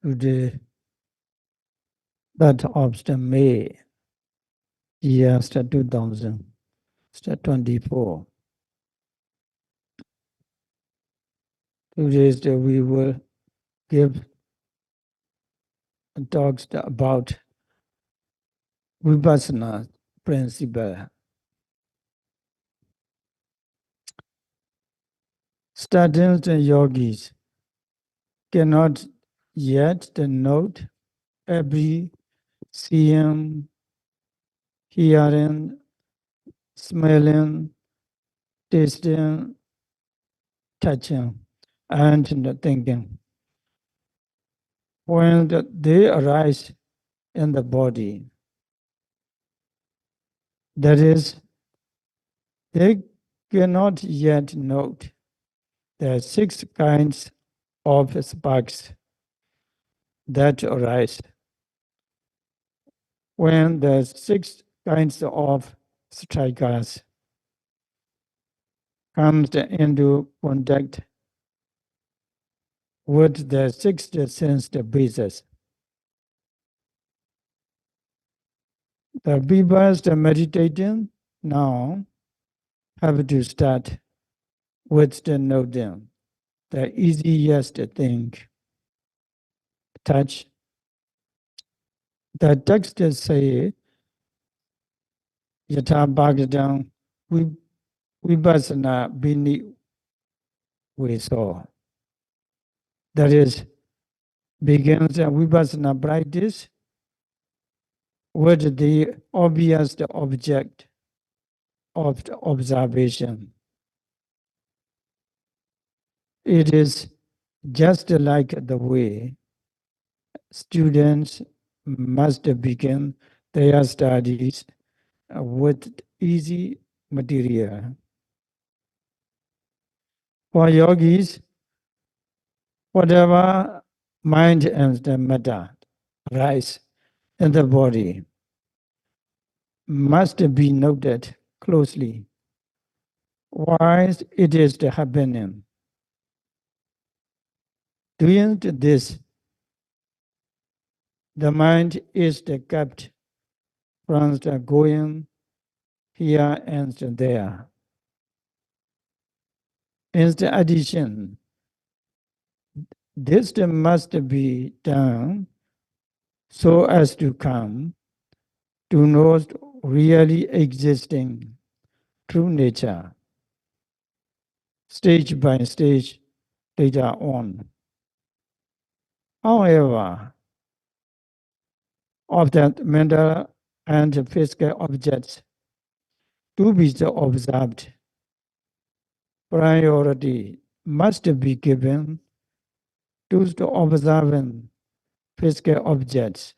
Today, that of the May, year 2024. Today we will give talks about Vipassana principle. Students and yogis cannot yet note every seeing, hearing, smelling, tasting, touching, and thinking. When they arise in the body, that is, they cannot yet note the 6 kinds of sparks that arise. When the 6 kinds of strikers comes into contact with the 6th bases, the people meditating now have to start with the noting, the easiest thing, touch. The text say, Yata Bhagavatam Vipassana Bini we saw. That is, begins a Vipassana practice with the obvious object of the observation. It is just like the way students must begin their studies with easy material. For yogis, whatever mind and the matter rise in the body must be noted closely. Why it is happening? Doing this, the mind is kept from the going here and there. In addition, this must be done so as to come to know really existing true nature, stage by stage later on. However, of that mental and physical objects to be observed, priority must be given to the observing physical objects,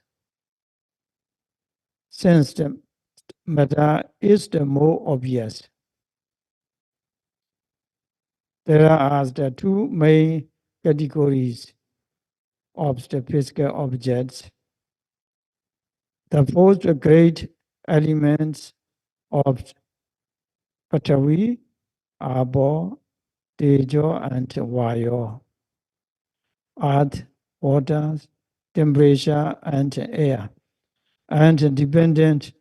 since the matter is the more obvious. There are the 2 main categories of the physical objects. The 4 great elements of Patavi, Abo, Tejo, and Vayo, earth, water, temperature, and air, and dependent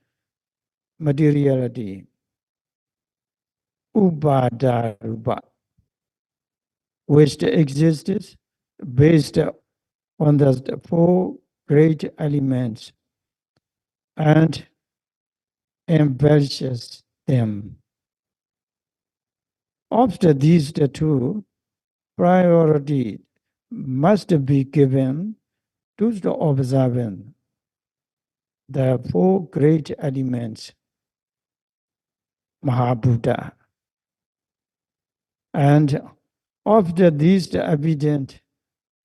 materiality, Upada which exists based on the 4 great elements and embellishes them. After these two, priority must be given to the observing the 4 great elements, Mahabhuta. And after these evident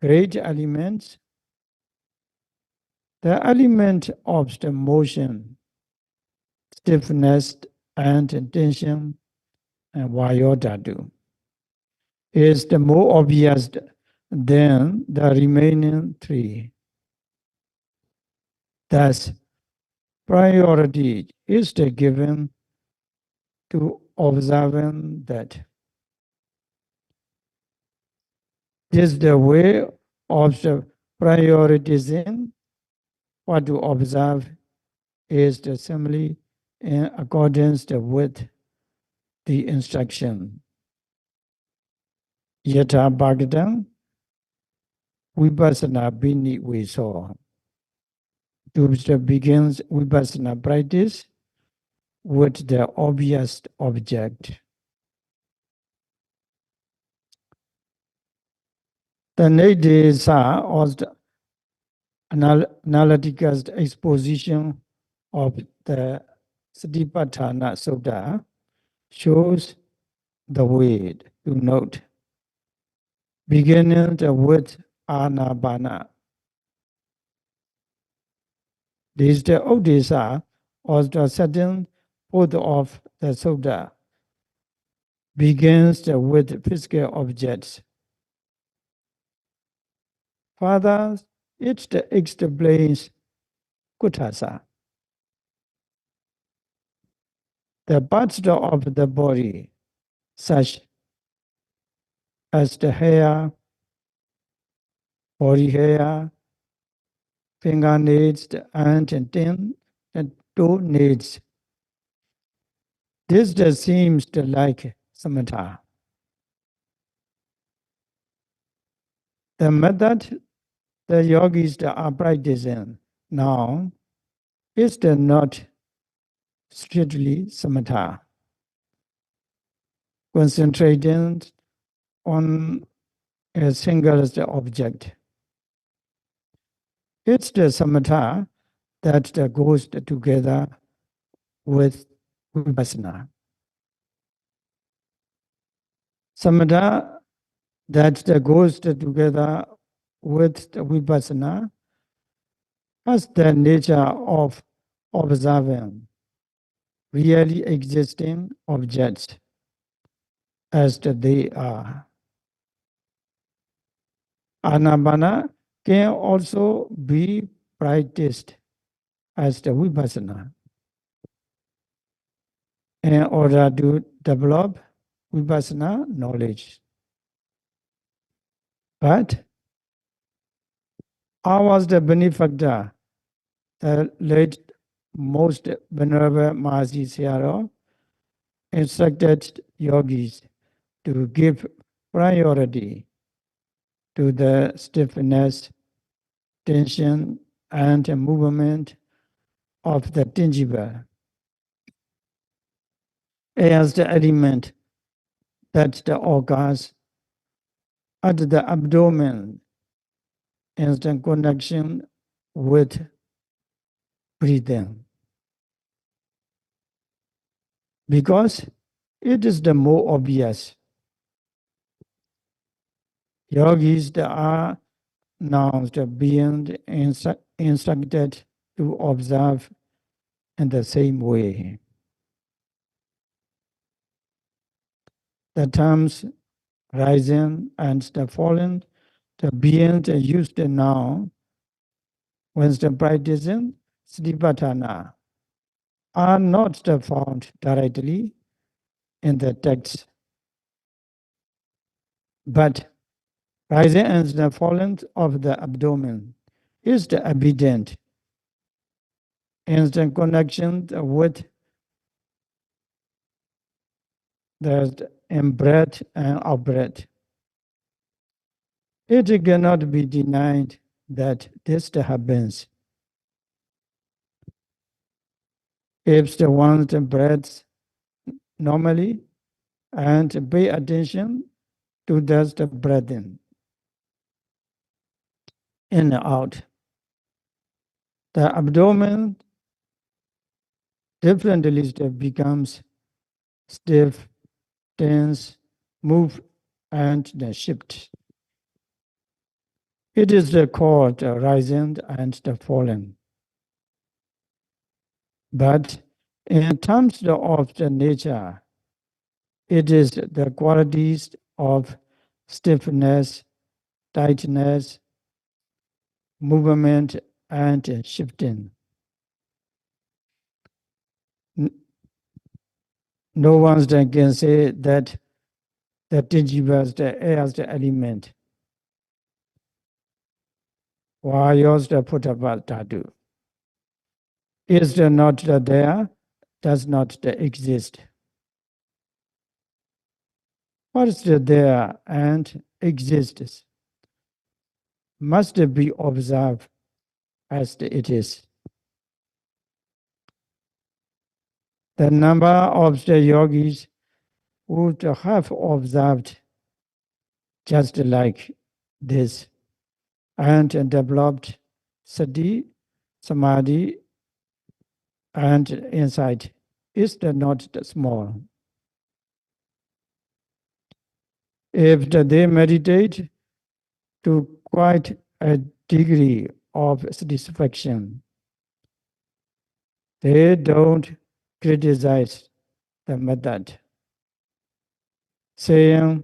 great elements, the element of the motion, stiffness, and tension, and Vayodhatu, is the more obvious than the remaining 3. Thus, priority is given to observing that. This is the way of the prioritizing what to observe is simply in accordance with the instruction. Yatha Bhagatam Vipassana Bini we saw. To begins Vipassana practice with the obvious object. The next is was the analytical exposition of the Satipatthana Sutta shows the way to note, beginning with Anapana. This the Odisha was the second part of the Sutta, begins with physical objects. Further, it explains Kutasa, the parts of the body, such as the hair, body hair, fingernails, and toe nails. This just seems like samatha. The method the yogis are practicing now is not strictly samatha, concentrating on a single object. It's the samatha that goes together with vipassana. Samatha that goes together with the vipassana has the nature of observing really existing objects as they are. Anapana can also be practiced as the vipassana in order to develop vipassana knowledge. But how was the benefactor, the late most venerable Mahasi Sayadaw, instructed yogis to give priority to the stiffness, tension, and movement of the tangible as the element that the occurs at the abdomen in the connection with breathing. Because it is the more obvious. Yogis are now being instructed to observe in the same way. The terms rising and the falling, the being used now when the practicing Satipatthana are not found directly in the text, but rising and the falling of the abdomen is the evident instant connection with the in-breath and out-breath. It cannot be denied that this happens. If the one breathes normally and pay attention to just the breathing in and out, the abdomen differently becomes stiff, tense, move, and the shift. It is called the rising and the falling. But in terms of the nature, it is the qualities of stiffness, tightness, movement, and shifting. No one can say that the tangible as the element. Vayos the Putabhatadu. Is the not the there, does not the exist. What is the there and exists must be observed as it is. The number of the yogis who have observed just like this and developed sati, samadhi, and insight is not small. If they meditate to quite a degree of satisfaction, they don't criticize the method, saying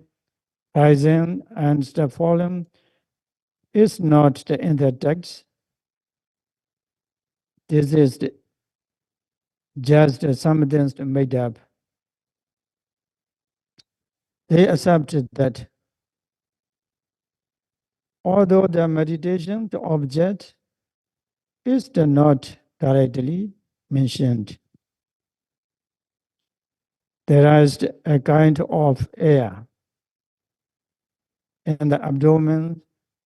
rising and the falling is not in the text. This is just something made up. They accept that although the meditation, the object is not directly mentioned, there is a kind of air in the abdomen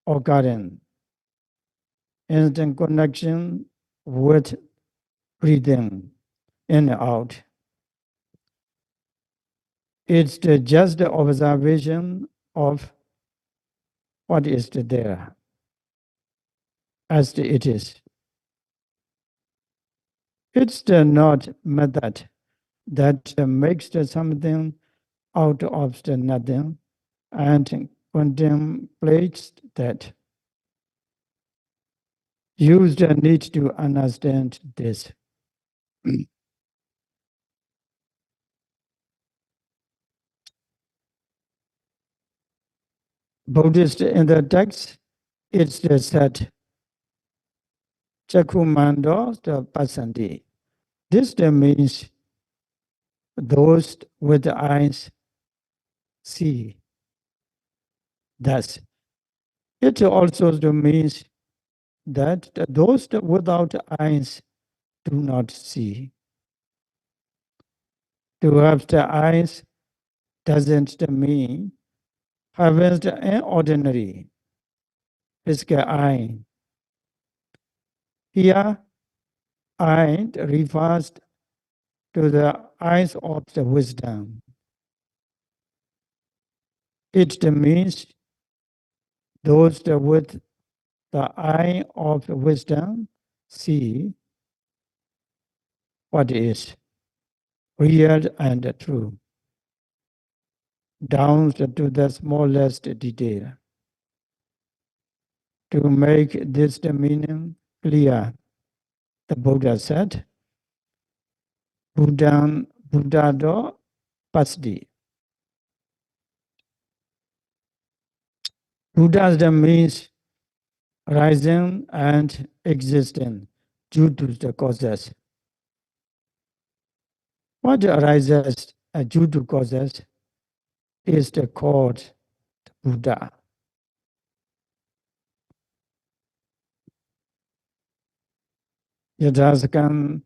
occurring, instant connection with breathing in and out. It's just the observation of what is there as it is. It's the not method that makes something out of the nothing and contemplates that. You need to understand this. Buddhist in the text, it's the said Chakumando the Pasandi. This means those with the eyes see. Thus, it also means that those without eyes do not see. To have the eyes doesn't mean having the ordinary physical eye. Here, eye refers to the eyes of the wisdom. It means those with the eye of wisdom see what is real and true, down to the smallest detail. To make this meaning clear, the Buddha said, Buddhado Pasdi. Buddha means rising and existing due to the causes. What arises due to causes is the called Buddha. Yadasakam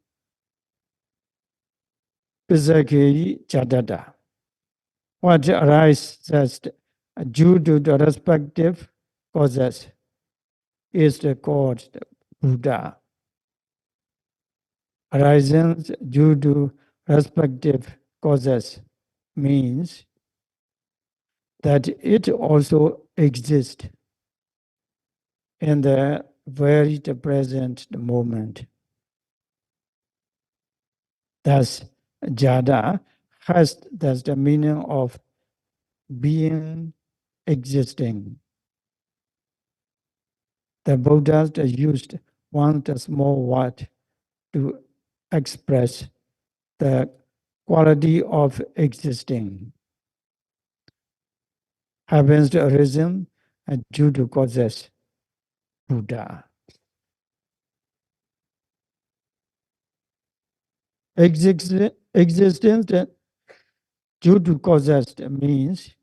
Pisakiri Chadada. What arises due to the respective causes is the called Buddha. Arising due to respective causes means that it also exists in the very present moment. Thus, jada has thus the meaning of being, existing. The Buddha used one small word to express the quality of existing. Having arisen due to causes, Buddha. Existence due to causes means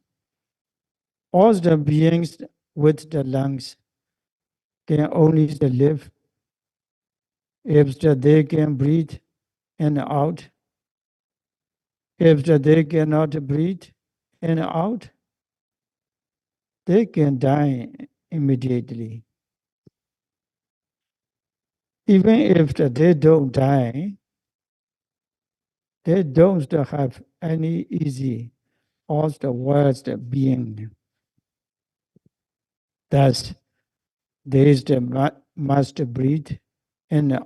all the beings with the lungs can only live if they can breathe in and out. If they cannot breathe in and out, they can die immediately. Even if they don't die, they don't have any easy or the worst being. Thus, they must breathe in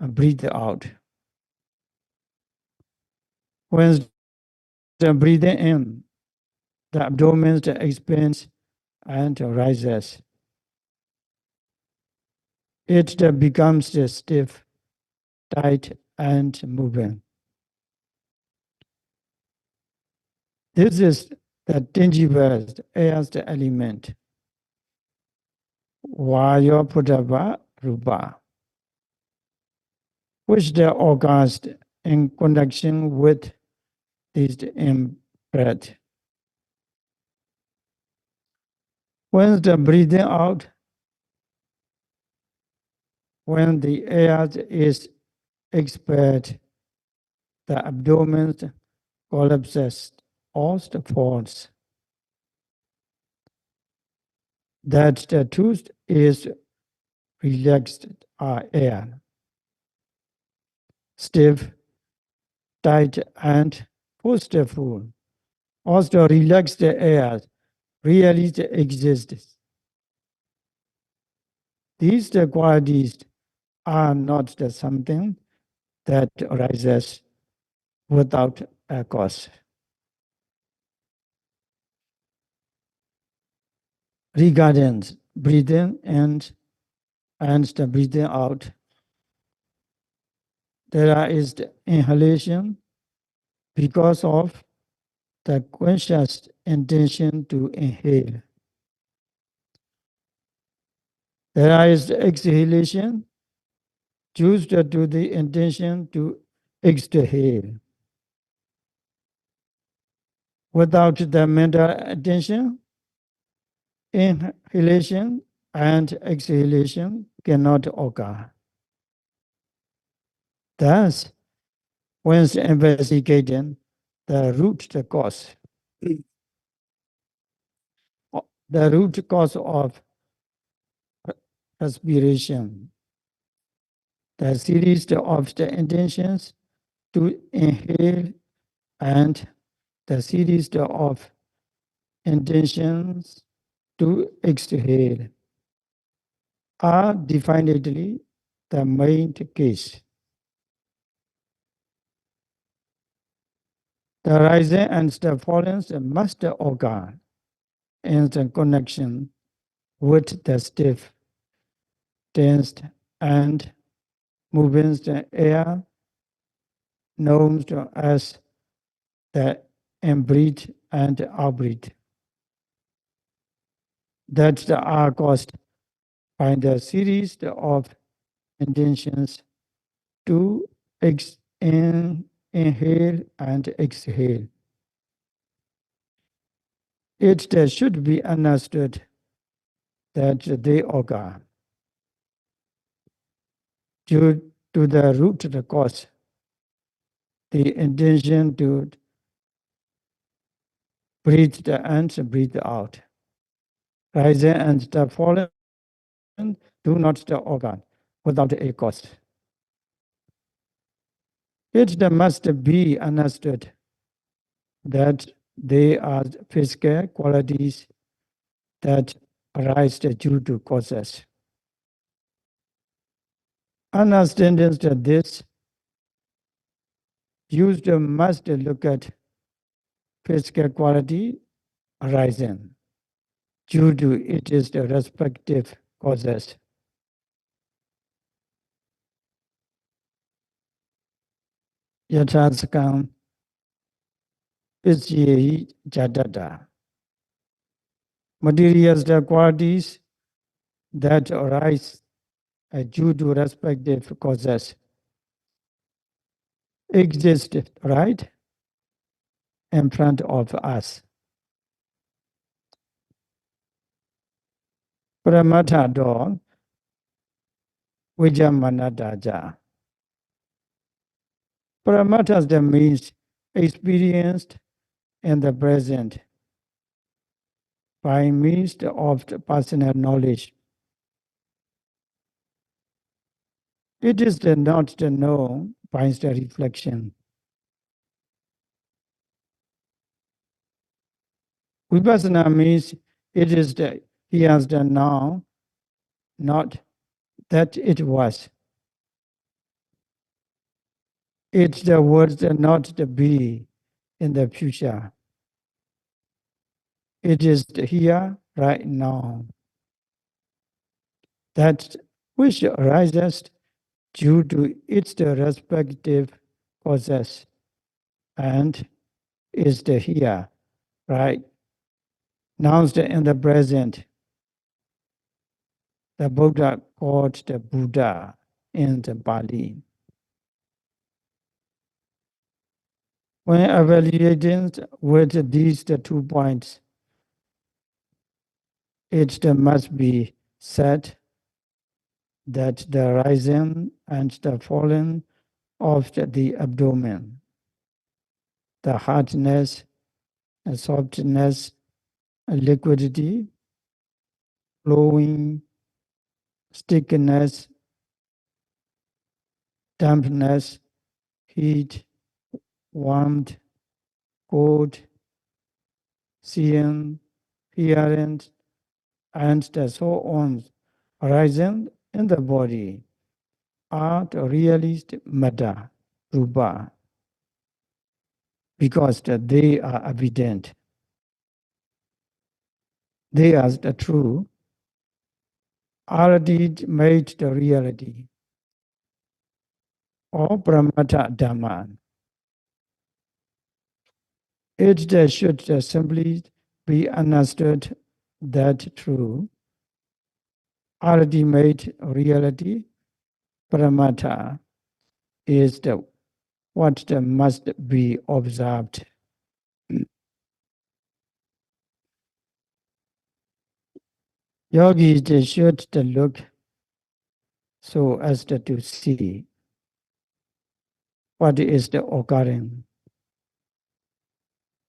and breathe out. When the breathing in, the abdomen expands and rises. It becomes stiff, tight, and moving. This is the tangible as the element. Vaya Pudava Rupa, which the occurs in connection with this in breath. When the breathing out, when the air is expelled, the abdomen collapses or falls. That the tooth is relaxed air, stiff, tight, and forceful. Also, relaxed air really exists. These qualities are not something that arises without a cause. Regarding breathing and the breathing out, there is the inhalation because of the conscious intention to inhale. There is the exhalation due to the intention to exhale. Without the mental attention, inhalation and exhalation cannot occur. Thus, when investigating the root cause of respiration, the series of the intentions to inhale and the series of intentions to exhale are definitely the main case. The rising and the falling must occur in the connection with the stiff, tensed, and moving the air known as the in-breath and out-breath. That are caused by the series of intentions to inhale and exhale. It should be understood that they occur due to the root cause, the intention to breathe and breathe out. Rising and the falling do not occur without a cause. It must be understood that they are physical qualities that arise due to causes. Understanding that this, used must look at physical quality arising due to it is the respective causes. Yathasakam Pisyehi Jatata. Materials, the qualities that arise due to respective causes exist right in front of us. Paramata do Vijamanadaja. Paramatas that means experienced in the present by means of the personal knowledge. It is the not the known by the reflection. Vipassana means it is the he has the now, not that it was. It's the words that not the be in the future. It is the here, right now. That which arises due to its respective causes and is the here, right? Now in the present, the Buddha called the Buddha in the Pali. When evaluating with these the 2 points, it must be said that the rising and the falling of the abdomen, the hardness, and softness, and liquidity, flowing, stickiness, dampness, heat, warmth, cold, seeing, hearing, and so on arising in the body are the realist matter, rupa, because they are evident. They are the true, already made the reality, or pramata dhamma. It should simply be understood that true, already made reality, pramata, is what must be observed. Yogis they should look so as to see what is the occurring.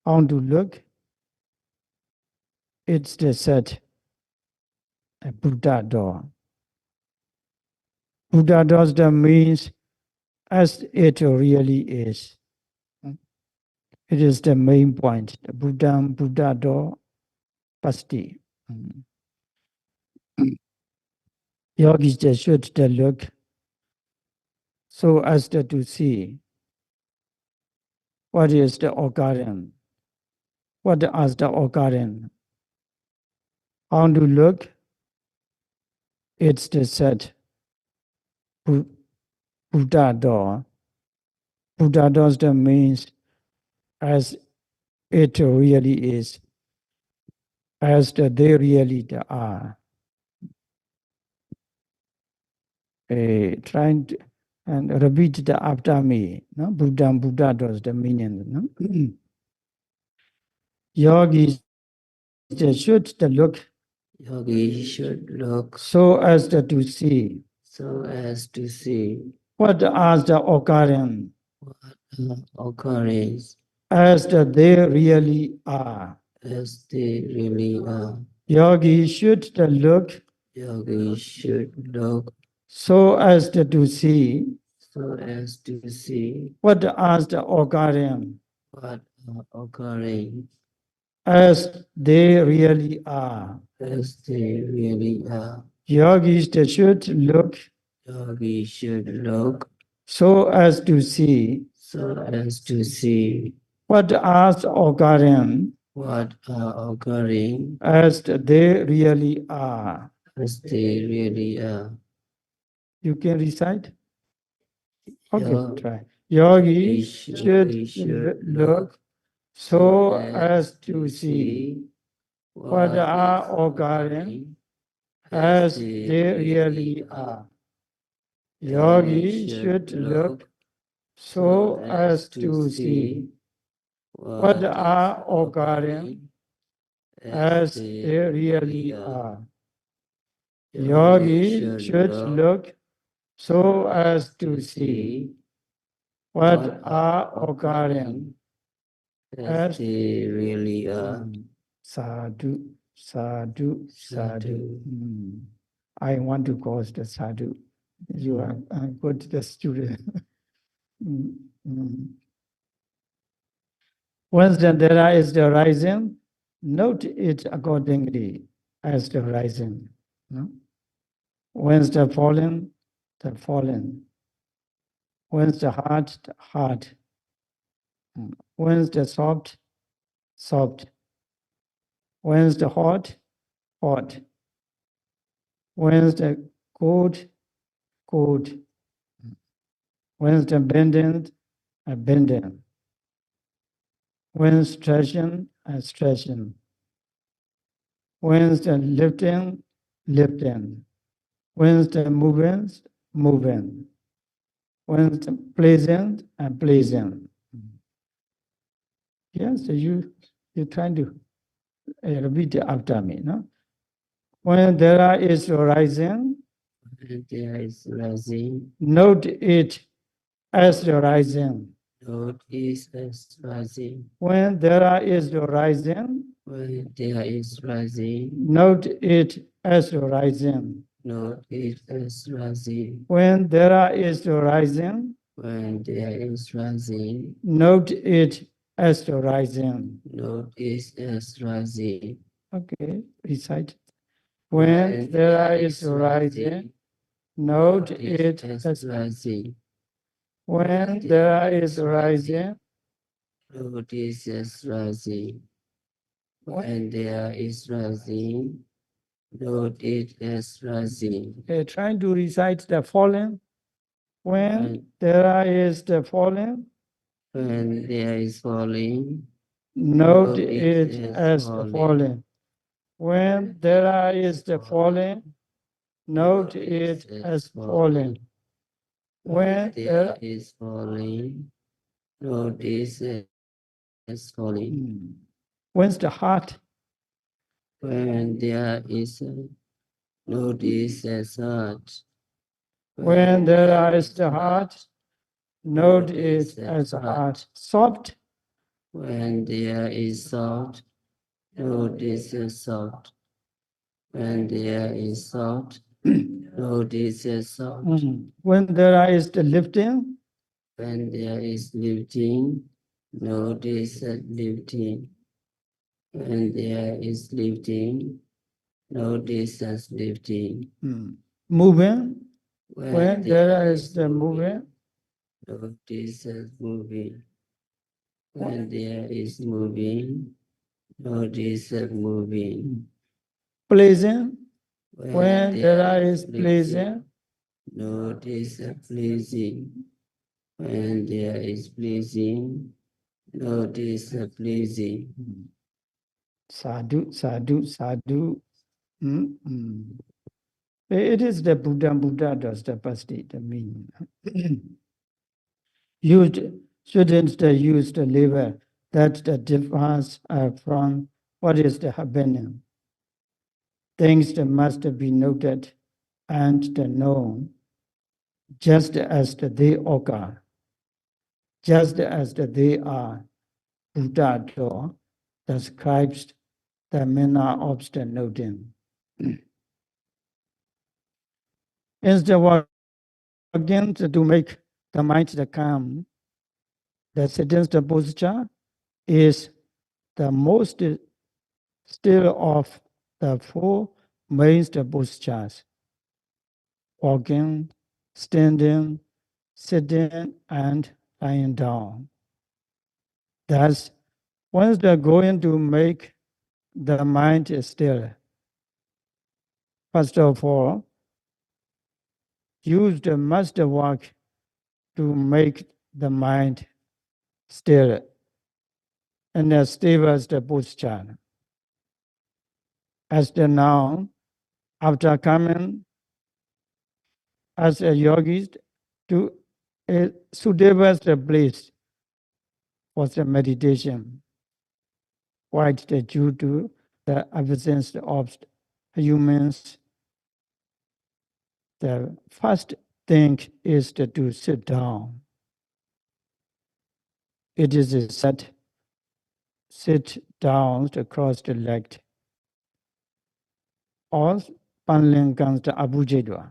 How to look? It's the set a Buddha door. Buddha does the means as it really is. It is the main point. The Buddha door pasti. Yogis they should look so as to see what is the occurring. What is the occurring? How to look? It's the set Buddha door. Buddha does the means as it really is, as they really are. Trying to and repeat the after me. No? Buddha does the meaning. No? Yogis they should look Yogi should look so as to see so as to see what are the occurring what occurs as they really are. as they really are. Yogi should look Yogi should look so as to see so as to see what are the occurring what occurring as they really are. as they really are. Yogis they should look Yogi should look so as to see so as to see what are occurring what are occurring as they really are. as they really are. You can recite? Okay, Yo- try. Yogi Yogi should look so as to see what are occurring as they really are. Yogi should look so as to see what are occurring as they really are. Yogi should look so as to see what are occurring as they really are. Sadhu, sadhu, sadhu. I want to cause the sadhu. You are good the student. Mm, mm. Once the Dara is the rising, note it accordingly as the rising. No? Once the fallen, the fallen. Once the heart. Once the soft, soft. Once the hot, hot. Once the cold, cold. Once the abandoned, abandoned. When stretching, stretching. When the lifting, lifting. When the moving, moving. When the pleasant, pleasant. Yes, you're trying to repeat after me, no? When there is rising, There is rising. note it as rising. Note is as rising. When there is rising, When there is rising. note it as rising. Note it as rising. When there is rising, When there is rising. note it as rising. Note is as rising. Okay, recite. When there is rising, note it as rising. when there is rising, Note is as rising. When there is rising, note it as rising. trying to recite the falling. When there is the falling, when there is falling, note it as the falling. falling. When there is the falling, note it as falling. When there is falling, note it as falling. When's the heart? When there is note it as heart. When there is the heart, note it as a heart. Soft. When there is soft, note it as soft. When there is soft, note it as soft. When there is the lifting, when there is lifting, notice that lifting. When there is lifting, notice as lifting. Moving. When there is the moving, notice as moving. When there is moving, notice as moving. Pleasing. When there is pleasing, notice as pleasing. When there is pleasing, notice as pleasing. Sadhu, sadhu, sadhu. It is the Buddha, Buddha does the pasti, the meaning. Used shouldn't use the liver that the differs from what is the happening. Things that must be noted and known just as they occur, just as they are. Buddha describes the manner of the noting. Instead of again to make the mind calm, the sitting posture is the most still of the four main postures: walking, standing, sitting, and lying down. Thus, once they're going to make the mind still, first of all, use the master work to make the mind still and as stable as the posture. As the noun, after coming as a yogi to a suitable place for the meditation, quite due to the absence of humans The first thing is to sit down. It is a sit down across the leg. Or panling gangsta abujedwa.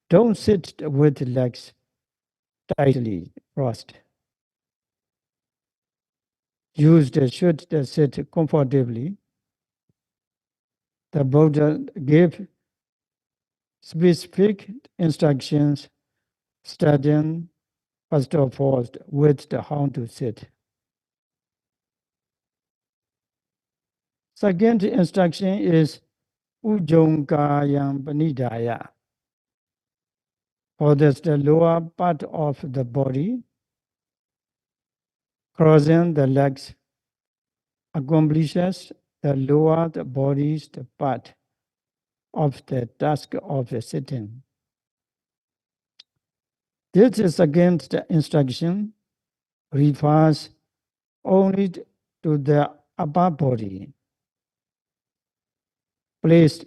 Don't sit with legs tightly crossed. Use the should sit comfortably. The Buddha gave specific instructions starting first of all with the how to sit. Second instruction is Ujjonkayam Panidaya. For this, the lower part of the body, crossing the legs accomplishes the lower the body's the part of the task of the sitting. This is against the instruction refers only to the upper body. Place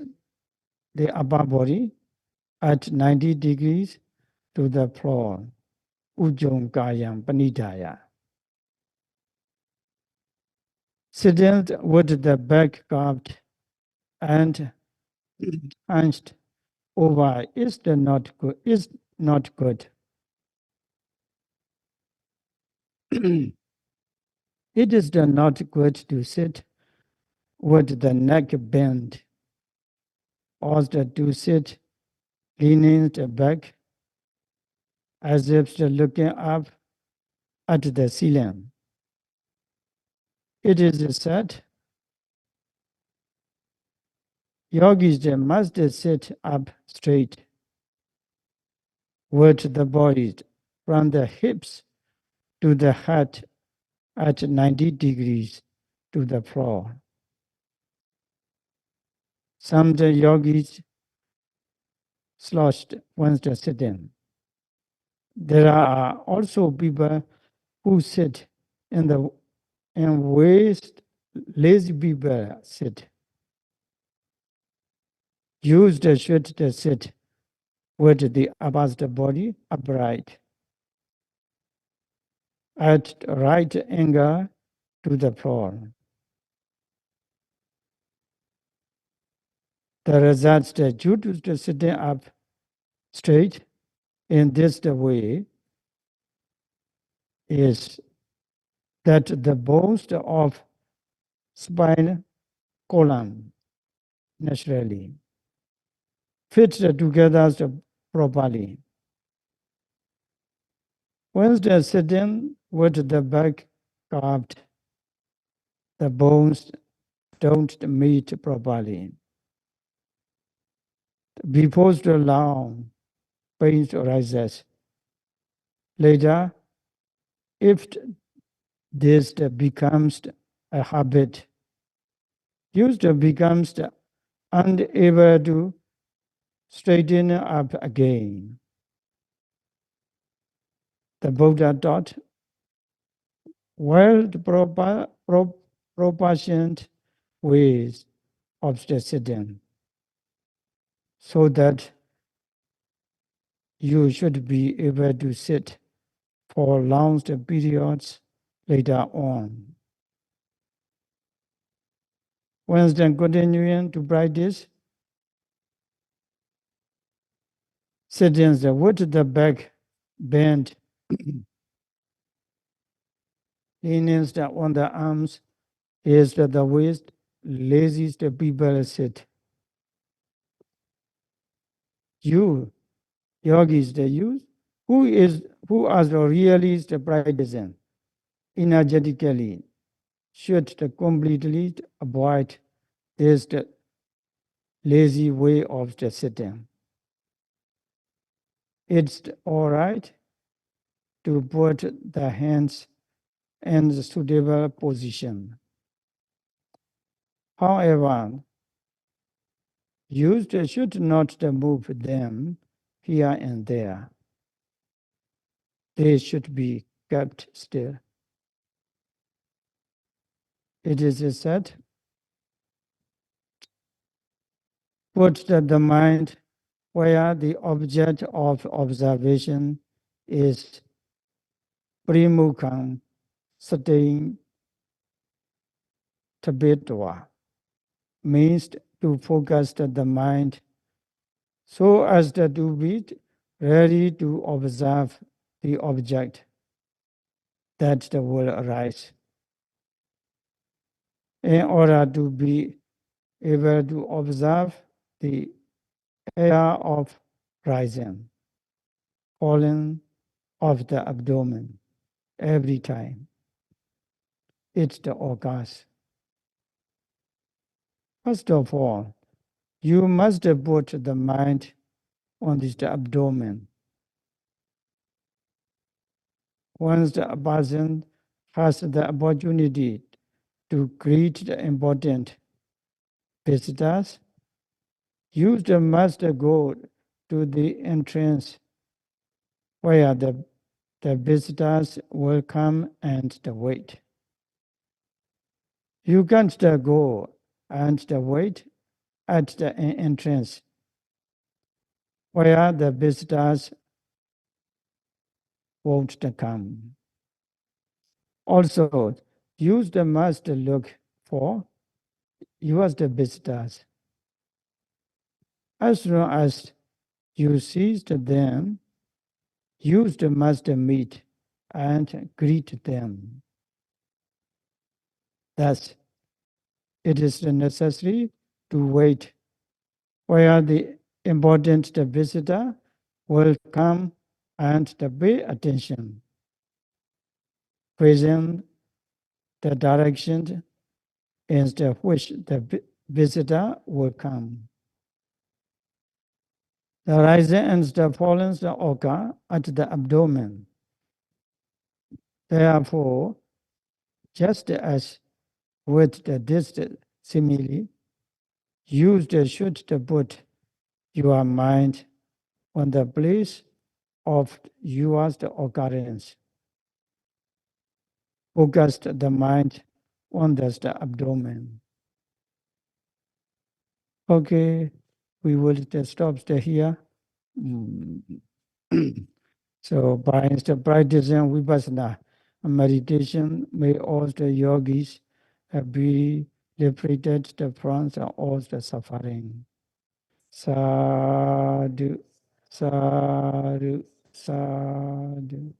the upper body at 90 degrees to the floor. Ujjonkayam Panidaya. Sitting with the back carved and hunched over is not good. Is not good. It is not good to sit with the neck bent, or to sit leaning the back as if looking up at the ceiling. It is said yogis must sit up straight with the body from the hips to the head at 90 degrees to the floor. Some yogis slouched when sitting. There are also people who sit in ways lazy people sit. Use the should sit with the opposite body upright at right angle to the floor. The result due to the sitting up straight in this way is that the bones of spine column naturally fit together properly. When they're sitting with the back carved, the bones don't meet properly. Before the long pain arises. Later, if this becomes a habit, user becomes unable to straighten up again. The Buddha taught well proportioned ways of the sitting, so that you should be able to sit for long periods later on. Once then continuing to practice, sittings with the back bent, leanings on the arms is the waist, laziest people sit. You, yogis, who are the realist practicing energetically should completely avoid this lazy way of the sitting. It's all right to put the hands in the suitable position. However, you should not move them here and there. They should be kept still. It is said, put the mind where the object of observation is Primukham Satin Tabitwa, means to focus the mind so as to be ready to observe the object that will arise. In order to be able to observe the air of rising, falling of the abdomen every time. It's the occurs. First of all, you must put the mind on this abdomen. Once the person has the opportunity to greet the important visitors, you must go to the entrance where the visitors will come and wait. You can't go and wait at the entrance where the visitors won't come. Also, you must look for yours the visitors. As soon as you see them, you must meet and greet them. Thus, it is necessary to wait where the important visitor will come and pay attention, facing the direction in which the visitor will come. The rising and the falling occur at the abdomen. Therefore, just as with this simile, you should put your mind on the place of yours occurrence. Focus the mind on the abdomen. Okay, we will stop here. So by practicing Vipassana meditation, may all the yogis be liberated from all the suffering. Sadhu, sadhu, sadhu.